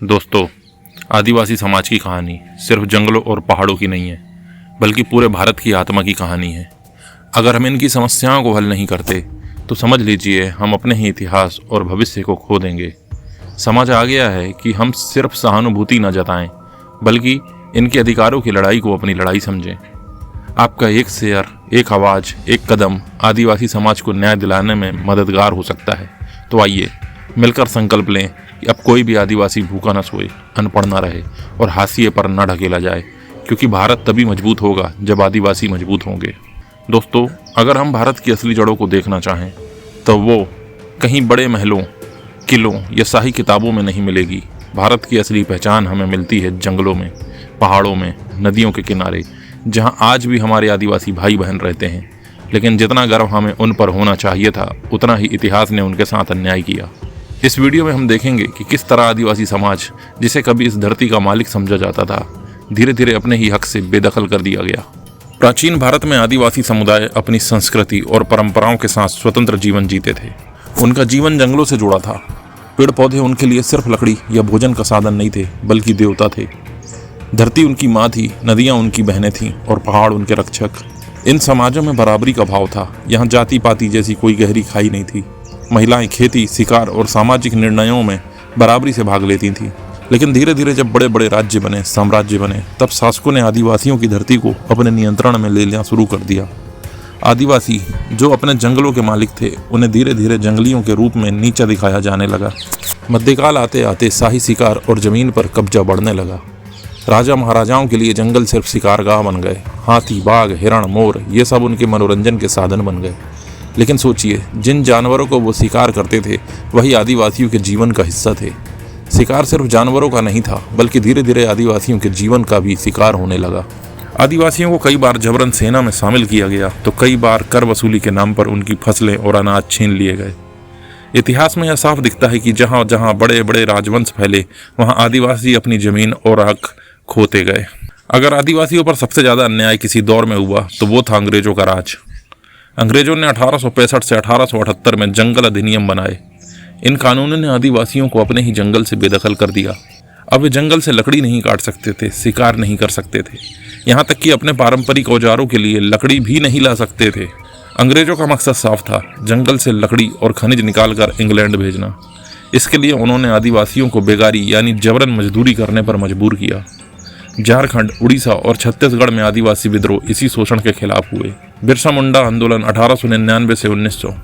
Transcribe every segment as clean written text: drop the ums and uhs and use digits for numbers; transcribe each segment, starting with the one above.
दोस्तों, आदिवासी समाज की कहानी सिर्फ जंगलों और पहाड़ों की नहीं है, बल्कि पूरे भारत की आत्मा की कहानी है। अगर हम इनकी समस्याओं को हल नहीं करते तो समझ लीजिए हम अपने ही इतिहास और भविष्य को खो देंगे। समझ आ गया है कि हम सिर्फ सहानुभूति न जताएं, बल्कि इनके अधिकारों की लड़ाई को अपनी लड़ाई समझें। आपका एक शेयर, एक आवाज़, एक कदम आदिवासी समाज को न्याय दिलाने में मददगार हो सकता है। तो आइए मिलकर संकल्प लें कि अब कोई भी आदिवासी भूखा न सोए, अनपढ़ न रहे और हाशिए पर न ढकेला जाए, क्योंकि भारत तभी मजबूत होगा जब आदिवासी मजबूत होंगे। दोस्तों, अगर हम भारत की असली जड़ों को देखना चाहें तो वो कहीं बड़े महलों, किलों या शाही किताबों में नहीं मिलेगी। भारत की असली पहचान हमें मिलती है जंगलों में, पहाड़ों में, नदियों के किनारे, जहाँ आज भी हमारे आदिवासी भाई बहन रहते हैं। लेकिन जितना गर्व हमें उन पर होना चाहिए था, उतना ही इतिहास ने उनके साथ अन्याय किया। इस वीडियो में हम देखेंगे कि किस तरह आदिवासी समाज, जिसे कभी इस धरती का मालिक समझा जाता था, धीरे धीरे अपने ही हक से बेदखल कर दिया गया। प्राचीन भारत में आदिवासी समुदाय अपनी संस्कृति और परंपराओं के साथ स्वतंत्र जीवन जीते थे। उनका जीवन जंगलों से जुड़ा था। पेड़ पौधे उनके लिए सिर्फ लकड़ी या भोजन का साधन नहीं थे, बल्कि देवता थे। धरती उनकी माँ थी, नदियाँ उनकी बहनें थीं और पहाड़ उनके रक्षक। इन समाजों में बराबरी का भाव था। यहाँ जाति पाति जैसी कोई गहरी खाई नहीं थी। महिलाएं खेती, शिकार और सामाजिक निर्णयों में बराबरी से भाग लेती थीं। लेकिन धीरे धीरे जब बड़े बड़े राज्य बने, साम्राज्य बने, तब शासकों ने आदिवासियों की धरती को अपने नियंत्रण में ले लेना शुरू कर दिया। आदिवासी जो अपने जंगलों के मालिक थे, उन्हें धीरे धीरे जंगलियों के रूप में नीचा दिखाया जाने लगा। मध्यकाल आते आते शाही शिकार और जमीन पर कब्जा बढ़ने लगा। राजा महाराजाओं के लिए जंगल सिर्फ शिकारगाह बन गए। हाथी, बाघ, हिरण, मोर, ये सब उनके मनोरंजन के साधन बन गए। लेकिन सोचिए, जिन जानवरों को वो शिकार करते थे, वही आदिवासियों के जीवन का हिस्सा थे। शिकार सिर्फ जानवरों का नहीं था, बल्कि धीरे धीरे आदिवासियों के जीवन का भी शिकार होने लगा। आदिवासियों को कई बार जबरन सेना में शामिल किया गया, तो कई बार कर वसूली के नाम पर उनकी फसलें और अनाज छीन लिए गए। इतिहास में यह साफ दिखता है कि जहाँ जहाँ बड़े बड़े राजवंश फैले, वहाँ आदिवासी अपनी जमीन और हक खोते गए। अगर आदिवासियों पर सबसे ज़्यादा अन्याय किसी दौर में हुआ तो वो था अंग्रेजों का राज। अंग्रेजों ने 1865 से 1878 में जंगल अधिनियम बनाए। इन कानूनों ने आदिवासियों को अपने ही जंगल से बेदखल कर दिया। अब वे जंगल से लकड़ी नहीं काट सकते थे, शिकार नहीं कर सकते थे, यहाँ तक कि अपने पारंपरिक औजारों के लिए लकड़ी भी नहीं ला सकते थे। अंग्रेजों का मकसद साफ था, जंगल से लकड़ी और खनिज निकालकर इंग्लैंड भेजना। इसके लिए उन्होंने आदिवासियों को बेगारी यानी जबरन मजदूरी करने पर मजबूर किया। झारखंड, उड़ीसा और छत्तीसगढ़ में आदिवासी विद्रोह इसी शोषण के खिलाफ हुए। बिरसा मुंडा आंदोलन 1899 से 1900।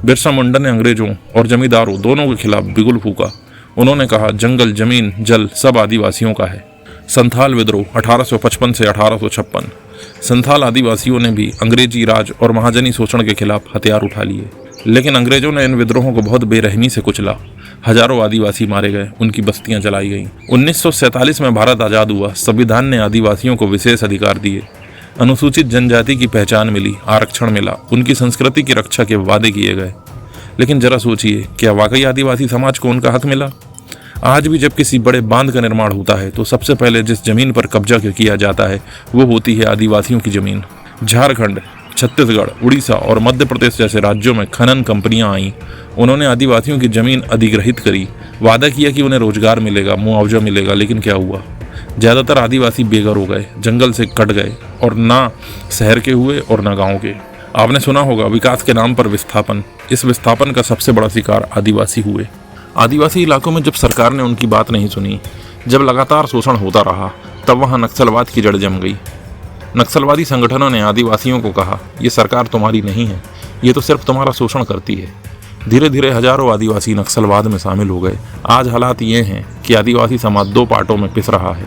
बिरसा मुंडा ने अंग्रेजों और जमींदारों दोनों के खिलाफ बिगुल फूका। उन्होंने कहा, जंगल, जमीन, जल सब आदिवासियों का है। संथाल विद्रोह 1855 से 1856। संथाल आदिवासियों ने भी अंग्रेजी राज और महाजनी शोषण के खिलाफ हथियार उठा लिए। लेकिन अंग्रेजों ने इन विद्रोहों को बहुत बेरहमी से कुचला। हजारों आदिवासी मारे गए, उनकी बस्तियां जलाई गईं। 1947 में भारत आज़ाद हुआ। संविधान ने आदिवासियों को विशेष अधिकार दिए, अनुसूचित जनजाति की पहचान मिली, आरक्षण मिला, उनकी संस्कृति की रक्षा के वादे किए गए। लेकिन जरा सोचिए, क्या वाकई आदिवासी समाज को उनका हक मिला? आज भी जब किसी बड़े बांध का निर्माण होता है तो सबसे पहले जिस जमीन पर कब्जा किया जाता है वो होती है आदिवासियों की जमीन। झारखंड, छत्तीसगढ़, उड़ीसा और मध्य प्रदेश जैसे राज्यों में खनन कंपनियां आईं। उन्होंने आदिवासियों की जमीन अधिग्रहित करी, वादा किया कि उन्हें रोजगार मिलेगा, मुआवजा मिलेगा। लेकिन क्या हुआ? ज़्यादातर आदिवासी बेघर हो गए, जंगल से कट गए, और ना शहर के हुए और ना गाँव के। आपने सुना होगा, विकास के नाम पर विस्थापन। इस विस्थापन का सबसे बड़ा शिकार आदिवासी हुए। आदिवासी इलाकों में जब सरकार ने उनकी बात नहीं सुनी, जब लगातार शोषण होता रहा, तब वहाँ नक्सलवाद की जड़ जम गई। नक्सलवादी संगठनों ने आदिवासियों को कहा, ये सरकार तुम्हारी नहीं है, ये तो सिर्फ तुम्हारा शोषण करती है। धीरे धीरे हजारों आदिवासी नक्सलवाद में शामिल हो गए। आज हालात ये हैं कि आदिवासी समाज दो पार्टों में पिस रहा है।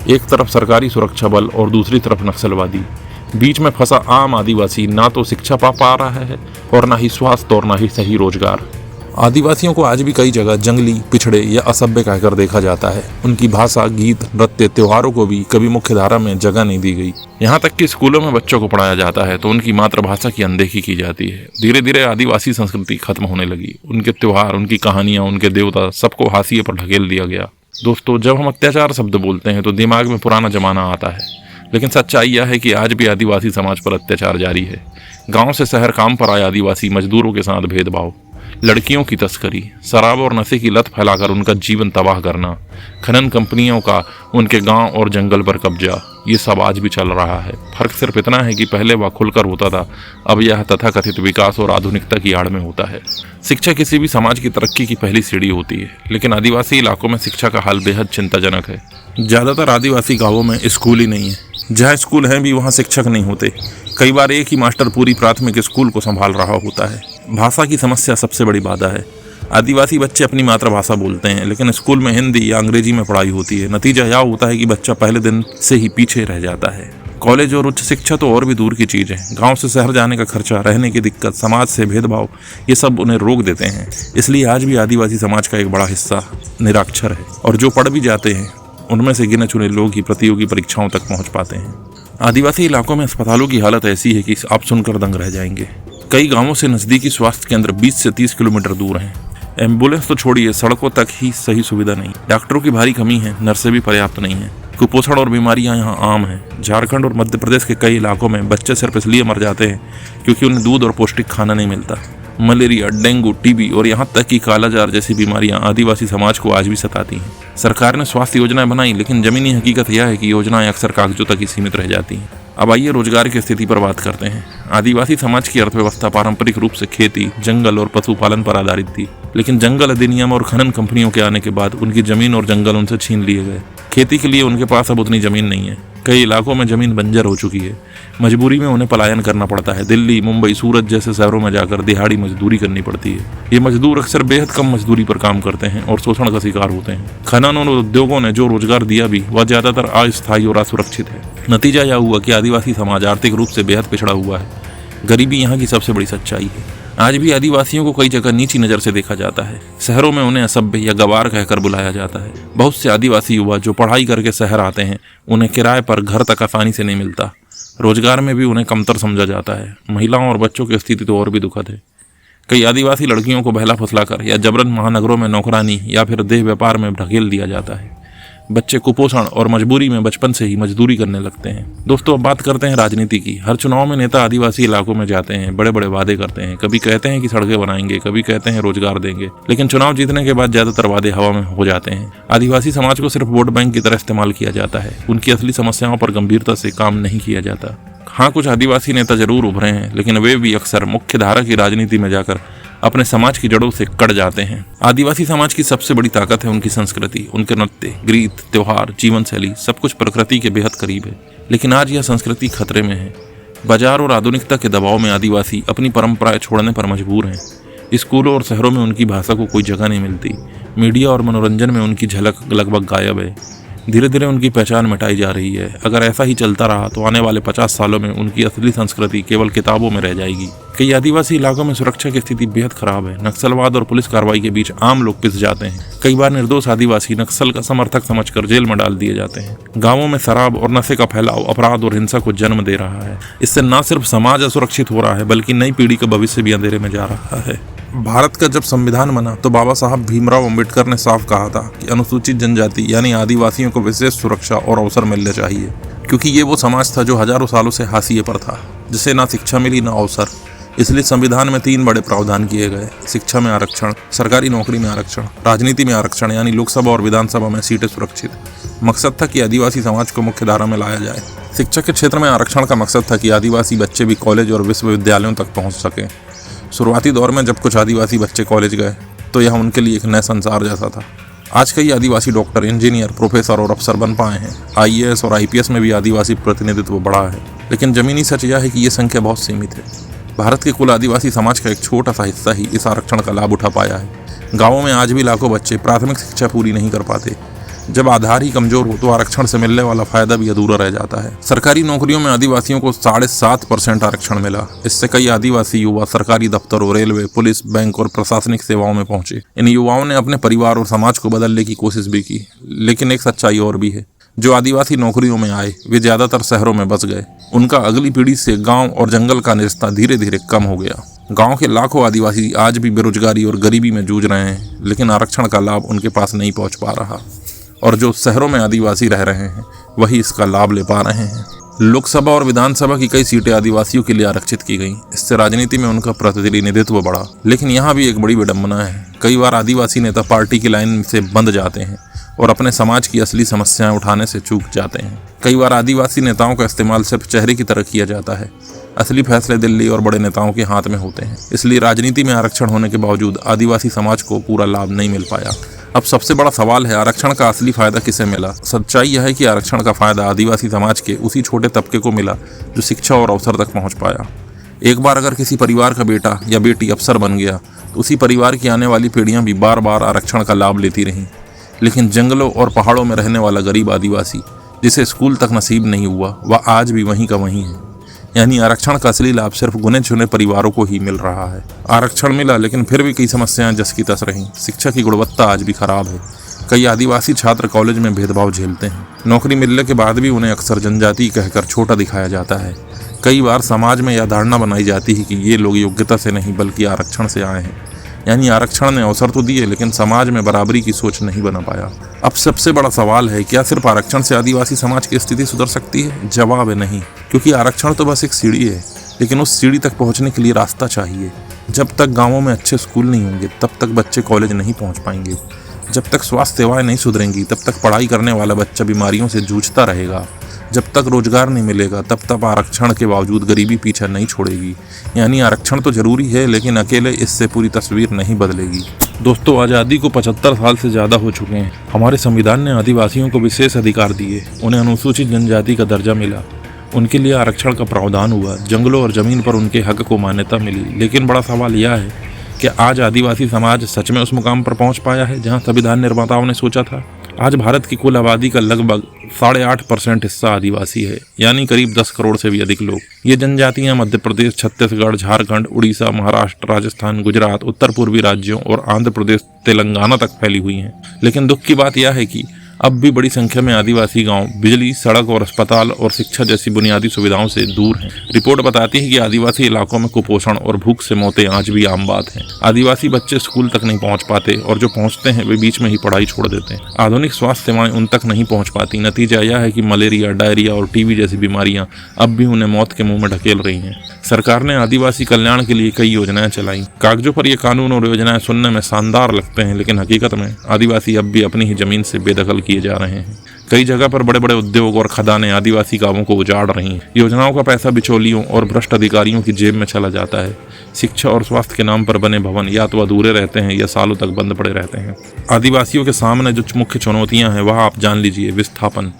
एक तरफ सरकारी सुरक्षा बल और दूसरी तरफ नक्सलवादी। बीच में फंसा आम आदिवासी ना तो शिक्षा पा रहा है और ना ही स्वास्थ्य और ना ही सही रोजगार। आदिवासियों को आज भी कई जगह जंगली, पिछड़े या असभ्य कहकर देखा जाता है। उनकी भाषा, गीत, नृत्य, त्योहारों को भी कभी मुख्य धारा में जगह नहीं दी गई। यहाँ तक कि स्कूलों में बच्चों को पढ़ाया जाता है तो उनकी मातृभाषा की अनदेखी की जाती है। धीरे धीरे आदिवासी संस्कृति खत्म होने लगी। उनके त्योहार, उनकी कहानियाँ, उनके देवता, सबको हाशिए पर ढकेल दिया गया। दोस्तों, जब हम अत्याचार शब्द बोलते हैं तो दिमाग में पुराना जमाना आता है, लेकिन सच्चाई यह है कि आज भी आदिवासी समाज पर अत्याचार जारी है। गाँव से शहर काम पर आए आदिवासी मजदूरों के साथ भेदभाव, लड़कियों की तस्करी, शराब और नशे की लत फैलाकर उनका जीवन तबाह करना, खनन कंपनियों का उनके गांव और जंगल पर कब्जा, ये सब आज भी चल रहा है। फर्क सिर्फ इतना है कि पहले वह खुलकर होता था, अब यह तथाकथित विकास और आधुनिकता की आड़ में होता है। शिक्षा किसी भी समाज की तरक्की की पहली सीढ़ी होती है, लेकिन आदिवासी इलाकों में शिक्षा का हाल बेहद चिंताजनक है। ज़्यादातर आदिवासी गाँवों में स्कूल ही नहीं है, जहाँ स्कूल हैं भी वहाँ शिक्षक नहीं होते। कई बार एक ही मास्टर पूरी प्राथमिक स्कूल को संभाल रहा होता है। भाषा की समस्या सबसे बड़ी बाधा है। आदिवासी बच्चे अपनी मातृभाषा बोलते हैं, लेकिन स्कूल में हिंदी या अंग्रेजी में पढ़ाई होती है। नतीजा यह होता है कि बच्चा पहले दिन से ही पीछे रह जाता है। कॉलेज और उच्च शिक्षा तो और भी दूर की चीज़ है। गांव से शहर जाने का खर्चा, रहने की दिक्कत, समाज से भेदभाव, ये सब उन्हें रोक देते हैं। इसलिए आज भी आदिवासी समाज का एक बड़ा हिस्सा निरक्षर है, और जो पढ़ भी जाते हैं उनमें से गिने चुने लोग ही प्रतियोगी परीक्षाओं तक पहुँच पाते हैं। आदिवासी इलाकों में अस्पतालों की हालत ऐसी है कि आप सुनकर दंग रह जाएंगे। कई गांवों से नज़दीकी स्वास्थ्य केंद्र 20 से 30 किलोमीटर दूर हैं। एम्बुलेंस तो छोड़िए, सड़कों तक ही सही सुविधा नहीं। डॉक्टरों की भारी कमी है, नर्सें भी पर्याप्त नहीं हैं। कुपोषण और बीमारियां यहाँ आम हैं। झारखंड और मध्य प्रदेश के कई इलाकों में बच्चे सिर्फ इसलिए मर जाते हैं क्योंकि उन्हें दूध और पौष्टिक खाना नहीं मिलता। मलेरिया, डेंगू, टीबी और यहाँ तक कि कालाजार जैसी बीमारियां आदिवासी समाज को आज भी सताती हैं। सरकार ने स्वास्थ्य योजनाएं बनाई, लेकिन जमीनी हकीकत यह है कि योजनाएं अक्सर कागजों तक ही सीमित रह जाती हैं। अब आइए रोजगार की स्थिति पर बात करते हैं। आदिवासी समाज की अर्थव्यवस्था पारंपरिक रूप से खेती, जंगल और पशुपालन पर आधारित थी, लेकिन जंगल अधिनियम और खनन कंपनियों के आने के बाद उनकी जमीन और जंगल उनसे छीन लिए गए। खेती के लिए उनके पास अब उतनी जमीन नहीं है। कई इलाकों में जमीन बंजर हो चुकी है। मजबूरी में उन्हें पलायन करना पड़ता है। दिल्ली, मुंबई, सूरत जैसे शहरों में जाकर दिहाड़ी मजदूरी करनी पड़ती है। ये मजदूर अक्सर बेहद कम मजदूरी पर काम करते हैं और शोषण का शिकार होते हैं। खनन और उद्योगों ने जो रोजगार दिया भी वह ज्यादातर अस्थायी और असुरक्षित है। नतीजा यह हुआ कि आदिवासी समाज आर्थिक रूप से बेहद पिछड़ा हुआ है। गरीबी यहाँ की सबसे बड़ी सच्चाई है। आज भी आदिवासियों को कई जगह नीची नज़र से देखा जाता है। शहरों में उन्हें असभ्य या गवार कहकर बुलाया जाता है। बहुत से आदिवासी युवा जो पढ़ाई करके शहर आते हैं, उन्हें किराए पर घर तक आसानी से नहीं मिलता। रोजगार में भी उन्हें कमतर समझा जाता है। महिलाओं और बच्चों की स्थिति तो और भी दुखद है। कई आदिवासी लड़कियों को बहला फुसलाकर या जबरन महानगरों में नौकरानी या फिर देह व्यापार में ढकेल दिया जाता है। बच्चे कुपोषण और मजबूरी में बचपन से ही मजदूरी करने लगते हैं। दोस्तों, अब बात करते हैं राजनीति की। हर चुनाव में नेता आदिवासी इलाकों में जाते हैं, बड़े बड़े वादे करते हैं। कभी कहते हैं कि सड़कें बनाएंगे, कभी कहते हैं रोजगार देंगे, लेकिन चुनाव जीतने के बाद ज्यादातर वादे हवा में हो जाते हैं। आदिवासी समाज को सिर्फ वोट बैंक की तरह इस्तेमाल किया जाता है। उनकी असली समस्याओं पर गंभीरता से काम नहीं किया जाता। हाँ, कुछ आदिवासी नेता जरूर उभरे हैं, लेकिन वे भी अक्सर मुख्य धारा की राजनीति में जाकर अपने समाज की जड़ों से कट जाते हैं। आदिवासी समाज की सबसे बड़ी ताकत है उनकी संस्कृति, उनके नृत्य, गीत, त्योहार, जीवन शैली, सब कुछ प्रकृति के बेहद करीब है। लेकिन आज यह संस्कृति खतरे में है। बाजार और आधुनिकता के दबाव में आदिवासी अपनी परंपराएं छोड़ने पर मजबूर हैं। स्कूलों और शहरों में उनकी भाषा को कोई जगह नहीं मिलती। मीडिया और मनोरंजन में उनकी झलक लगभग गायब है। धीरे धीरे उनकी पहचान मिटाई जा रही है। अगर ऐसा ही चलता रहा तो आने वाले 50 सालों में उनकी असली संस्कृति केवल किताबों में रह जाएगी। कई आदिवासी इलाकों में सुरक्षा की स्थिति बेहद खराब है। नक्सलवाद और पुलिस कार्रवाई के बीच आम लोग पिस जाते हैं। कई बार निर्दोष आदिवासी नक्सल का समर्थक समझकर जेल में डाल दिए जाते हैं। गाँवों में शराब और नशे का फैलाव अपराध और हिंसा को जन्म दे रहा है। इससे न सिर्फ समाज असुरक्षित हो रहा है, बल्कि नई पीढ़ी का भविष्य भी अंधेरे में जा रहा है। भारत का जब संविधान बना तो बाबा साहब भीमराव अंबेडकर ने साफ कहा था कि अनुसूचित जनजाति यानी आदिवासियों को विशेष सुरक्षा और अवसर मिलने चाहिए, क्योंकि ये वो समाज था जो हजारों सालों से हाशिए पर था, जिसे ना शिक्षा मिली ना अवसर। इसलिए संविधान में 3 बड़े प्रावधान किए गए: शिक्षा में आरक्षण, सरकारी नौकरी में आरक्षण, राजनीति में आरक्षण यानी लोकसभा और विधानसभा में सीटें सुरक्षित। मकसद था कि आदिवासी समाज को मुख्य धारा में लाया जाए। शिक्षा के क्षेत्र में आरक्षण का मकसद था कि आदिवासी बच्चे भी कॉलेज और विश्वविद्यालयों तक पहुँच सकें। शुरुआती दौर में जब कुछ आदिवासी बच्चे कॉलेज गए तो यह उनके लिए एक नया संसार जैसा था। आज कई आदिवासी डॉक्टर, इंजीनियर, प्रोफेसर और अफसर बन पाए हैं। IAS और IPS में भी आदिवासी प्रतिनिधित्व बढ़ा है। लेकिन जमीनी सच यह है कि ये संख्या बहुत सीमित है। भारत के कुल आदिवासी समाज का एक छोटा सा हिस्सा ही इस आरक्षण का लाभ उठा पाया है। गाँवों में आज भी लाखों बच्चे प्राथमिक शिक्षा पूरी नहीं कर पाते। जब आधार ही कमजोर हो तो आरक्षण से मिलने वाला फायदा भी अधूरा रह जाता है। सरकारी नौकरियों में आदिवासियों को 7.5% आरक्षण मिला। इससे कई आदिवासी युवा सरकारी दफ्तरों, रेलवे, पुलिस, बैंक और प्रशासनिक सेवाओं में पहुंचे। इन युवाओं ने अपने परिवार और समाज को बदलने की कोशिश भी की। लेकिन एक सच्चाई और भी है, जो आदिवासी नौकरियों में आए वे ज्यादातर शहरों में बस गए। उनका अगली पीढ़ी से गाँव और जंगल का रिश्ता धीरे धीरे कम हो गया। गाँव के लाखों आदिवासी आज भी बेरोजगारी और गरीबी में जूझ रहे हैं, लेकिन आरक्षण का लाभ उनके पास नहीं पहुंच पा रहा। और जो शहरों में आदिवासी रह रहे हैं वही इसका लाभ ले पा रहे हैं। लोकसभा और विधानसभा की कई सीटें आदिवासियों के लिए आरक्षित की गईं। इससे राजनीति में उनका प्रतिनिधित्व बढ़ा। लेकिन यहाँ भी एक बड़ी विडंबना है। कई बार आदिवासी नेता पार्टी की लाइन से बंध जाते हैं और अपने समाज की असली समस्याएं उठाने से चूक जाते हैं। कई बार आदिवासी नेताओं का इस्तेमाल सिर्फ चेहरे की तरह किया जाता है। असली फैसले दिल्ली और बड़े नेताओं के हाथ में होते हैं। इसलिए राजनीति में आरक्षण होने के बावजूद आदिवासी समाज को पूरा लाभ नहीं मिल पाया। अब सबसे बड़ा सवाल है, आरक्षण का असली फायदा किसे मिला? सच्चाई यह है कि आरक्षण का फायदा आदिवासी समाज के उसी छोटे तबके को मिला जो शिक्षा और अवसर तक पहुंच पाया। एक बार अगर किसी परिवार का बेटा या बेटी अफसर बन गया तो उसी परिवार की आने वाली पीढ़ियां भी बार बार आरक्षण का लाभ लेती रहीं। लेकिन जंगलों और पहाड़ों में रहने वाला गरीब आदिवासी जिसे स्कूल तक नसीब नहीं हुआ, वह आज भी वहीं का वहीं है। यानी आरक्षण का असली लाभ सिर्फ गुने चुने परिवारों को ही मिल रहा है। आरक्षण मिला लेकिन फिर भी कई समस्याएं जस की तस रहीं। शिक्षा की गुणवत्ता आज भी खराब है। कई आदिवासी छात्र कॉलेज में भेदभाव झेलते हैं। नौकरी मिलने के बाद भी उन्हें अक्सर जनजाति कहकर छोटा दिखाया जाता है। कई बार समाज में यह धारणा बनाई जाती है कि ये लोग योग्यता से नहीं बल्कि आरक्षण से आए हैं। यानी आरक्षण ने अवसर तो दिए लेकिन समाज में बराबरी की सोच नहीं बना पाया। अब सबसे बड़ा सवाल है, क्या सिर्फ आरक्षण से आदिवासी समाज की स्थिति सुधर सकती है? जवाब है नहीं, क्योंकि आरक्षण तो बस एक सीढ़ी है, लेकिन उस सीढ़ी तक पहुंचने के लिए रास्ता चाहिए। जब तक गांवों में अच्छे स्कूल नहीं होंगे तब तक बच्चे कॉलेज नहीं पहुंच पाएंगे। जब तक स्वास्थ्य सेवाएं नहीं सुधरेंगी तब तक पढ़ाई करने वाला बच्चा बीमारियों से जूझता रहेगा। जब तक रोजगार नहीं मिलेगा तब तक आरक्षण के बावजूद गरीबी पीछा नहीं छोड़ेगी। यानी आरक्षण तो जरूरी है लेकिन अकेले इससे पूरी तस्वीर नहीं बदलेगी। दोस्तों, आज़ादी को 75 साल से ज़्यादा हो चुके हैं। हमारे संविधान ने आदिवासियों को विशेष अधिकार दिए, उन्हें अनुसूचित जनजाति का दर्जा मिला, उनके लिए आरक्षण का प्रावधान हुआ, जंगलों और ज़मीन पर उनके हक को मान्यता मिली। लेकिन बड़ा सवाल यह है कि आज आदिवासी समाज सच में उस मुकाम पर पहुंच पाया है जहां संविधान निर्माताओं ने सोचा था? आज भारत की कुल आबादी का लगभग 8.5% हिस्सा आदिवासी है, यानी करीब 10 करोड़ से भी अधिक लोग। ये जनजातियां मध्य प्रदेश, छत्तीसगढ़, झारखंड, उड़ीसा, महाराष्ट्र, राजस्थान, गुजरात, उत्तर पूर्वी राज्यों और आंध्र प्रदेश, तेलंगाना तक फैली हुई हैं। लेकिन दुख की बात यह है कि अब भी बड़ी संख्या में आदिवासी गांव बिजली, सड़क और अस्पताल और शिक्षा जैसी बुनियादी सुविधाओं से दूर हैं। रिपोर्ट बताती है कि आदिवासी इलाकों में कुपोषण और भूख से मौतें आज भी आम बात हैं। आदिवासी बच्चे स्कूल तक नहीं पहुंच पाते और जो पहुंचते हैं वे बीच में ही पढ़ाई छोड़ देते हैं। आधुनिक स्वास्थ्य सेवाएं उन तक नहीं पहुंच पाती। नतीजा यह है कि मलेरिया, डायरिया और टीबी जैसी बीमारियां अब भी उन्हें मौत के मुंह में ढकेल रही हैं। सरकार ने आदिवासी कल्याण के लिए कई योजनाएं चलाई। कागजों पर ये कानून और योजनाएं सुनने में शानदार लगते हैं, लेकिन हकीकत में आदिवासी अब भी अपनी ही जमीन से बेदखल किए जा रहे हैं। कई जगह पर बड़े बड़े उद्योग और खदानें आदिवासी गांवों को उजाड़ रही हैं। योजनाओं का पैसा बिचौलियों और भ्रष्ट अधिकारियों की जेब में चला जाता है। शिक्षा और स्वास्थ्य के नाम पर बने भवन या तो अधूरे रहते हैं या सालों तक बंद पड़े रहते हैं। आदिवासियों के सामने जो मुख्य चुनौतियां हैं वह आप जान लीजिए। विस्थापन,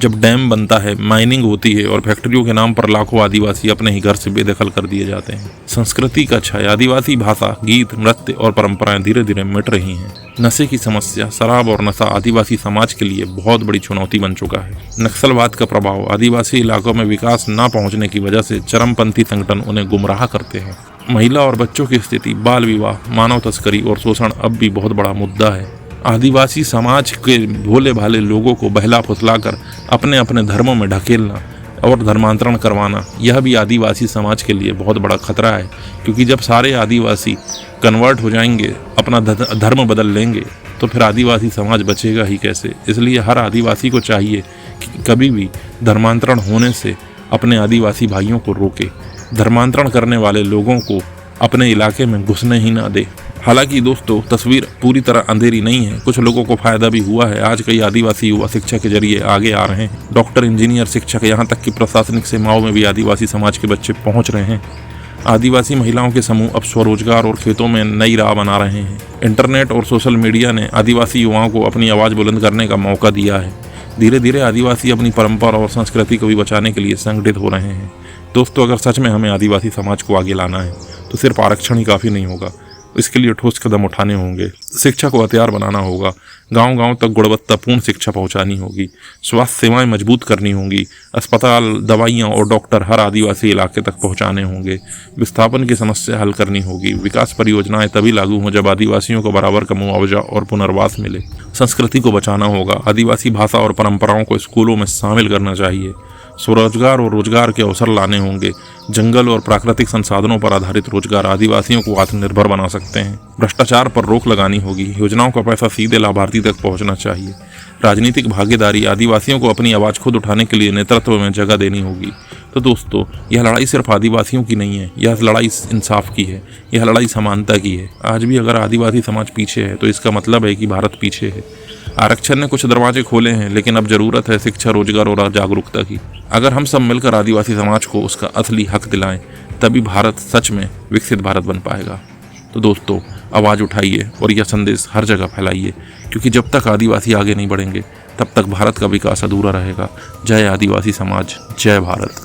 जब डैम बनता है, माइनिंग होती है और फैक्ट्रियों के नाम पर लाखों आदिवासी अपने ही घर से बेदखल कर दिए जाते हैं। संस्कृति का क्षय, आदिवासी भाषा, गीत, नृत्य और परंपराएं धीरे धीरे मिट रही हैं। नशे की समस्या, शराब और नशा आदिवासी समाज के लिए बहुत बड़ी चुनौती बन चुका है। नक्सलवाद का प्रभाव, आदिवासी इलाकों में विकास न पहुंचने की वजह से चरमपंथी संगठन उन्हें गुमराह करते हैं। महिला और बच्चों की स्थिति, बाल विवाह, मानव तस्करी और शोषण अब भी बहुत बड़ा मुद्दा है। आदिवासी समाज के भोले भाले लोगों को बहला फुसलाकर अपने अपने धर्मों में ढकेलना और धर्मांतरण करवाना, यह भी आदिवासी समाज के लिए बहुत बड़ा खतरा है। क्योंकि जब सारे आदिवासी कन्वर्ट हो जाएंगे, अपना धर्म बदल लेंगे, तो फिर आदिवासी समाज बचेगा ही कैसे? इसलिए हर आदिवासी को चाहिए कि कभी भी धर्मांतरण होने से अपने आदिवासी भाइयों को रोके, धर्मांतरण करने वाले लोगों को अपने इलाके में घुसने ही ना दे। हालांकि दोस्तों, तस्वीर पूरी तरह अंधेरी नहीं है। कुछ लोगों को फायदा भी हुआ है। आज कई आदिवासी युवा शिक्षा के जरिए आगे आ रहे हैं। डॉक्टर, इंजीनियर, शिक्षक, यहाँ तक कि प्रशासनिक सेवाओं में भी आदिवासी समाज के बच्चे पहुँच रहे हैं। आदिवासी महिलाओं के समूह अब स्वरोजगार और खेतों में नई राह बना रहे हैं। इंटरनेट और सोशल मीडिया ने आदिवासी युवाओं को अपनी आवाज़ बुलंद करने का मौका दिया है। धीरे धीरे आदिवासी अपनी परंपरा और संस्कृति को भी बचाने के लिए संगठित हो रहे हैं। दोस्तों, अगर सच में हमें आदिवासी समाज को आगे लाना है तो सिर्फ आरक्षण ही काफ़ी नहीं होगा। इसके लिए ठोस कदम उठाने होंगे। शिक्षा को हथियार बनाना होगा। गांव-गांव तक गुणवत्तापूर्ण शिक्षा पहुंचानी होगी। स्वास्थ्य सेवाएं मजबूत करनी होंगी। अस्पताल, दवाइयां और डॉक्टर हर आदिवासी इलाके तक पहुंचाने होंगे। विस्थापन की समस्या हल करनी होगी। विकास परियोजनाएं तभी लागू हों जब आदिवासियों को बराबर का मुआवजा और पुनर्वास मिले। संस्कृति को बचाना होगा। आदिवासी भाषा और परंपराओं को स्कूलों में शामिल करना चाहिए। स्वरोजगार और रोजगार के अवसर लाने होंगे। जंगल और प्राकृतिक संसाधनों पर आधारित रोजगार आदिवासियों को आत्मनिर्भर बना सकते हैं। भ्रष्टाचार पर रोक लगानी होगी। योजनाओं का पैसा सीधे लाभार्थी तक पहुंचना चाहिए। राजनीतिक भागीदारी, आदिवासियों को अपनी आवाज़ खुद उठाने के लिए नेतृत्व में जगह देनी होगी। तो दोस्तों, यह लड़ाई सिर्फ आदिवासियों की नहीं है, यह लड़ाई इंसाफ की है, यह लड़ाई समानता की है। आज भी अगर आदिवासी समाज पीछे है तो इसका मतलब है कि भारत पीछे है। आरक्षण ने कुछ दरवाजे खोले हैं, लेकिन अब जरूरत है शिक्षा, रोजगार और जागरूकता की। अगर हम सब मिलकर आदिवासी समाज को उसका असली हक दिलाएं, तभी भारत सच में विकसित भारत बन पाएगा। तो दोस्तों, आवाज़ उठाइए और यह संदेश हर जगह फैलाइए, क्योंकि जब तक आदिवासी आगे नहीं बढ़ेंगे तब तक भारत का विकास अधूरा रहेगा। जय आदिवासी समाज, जय भारत।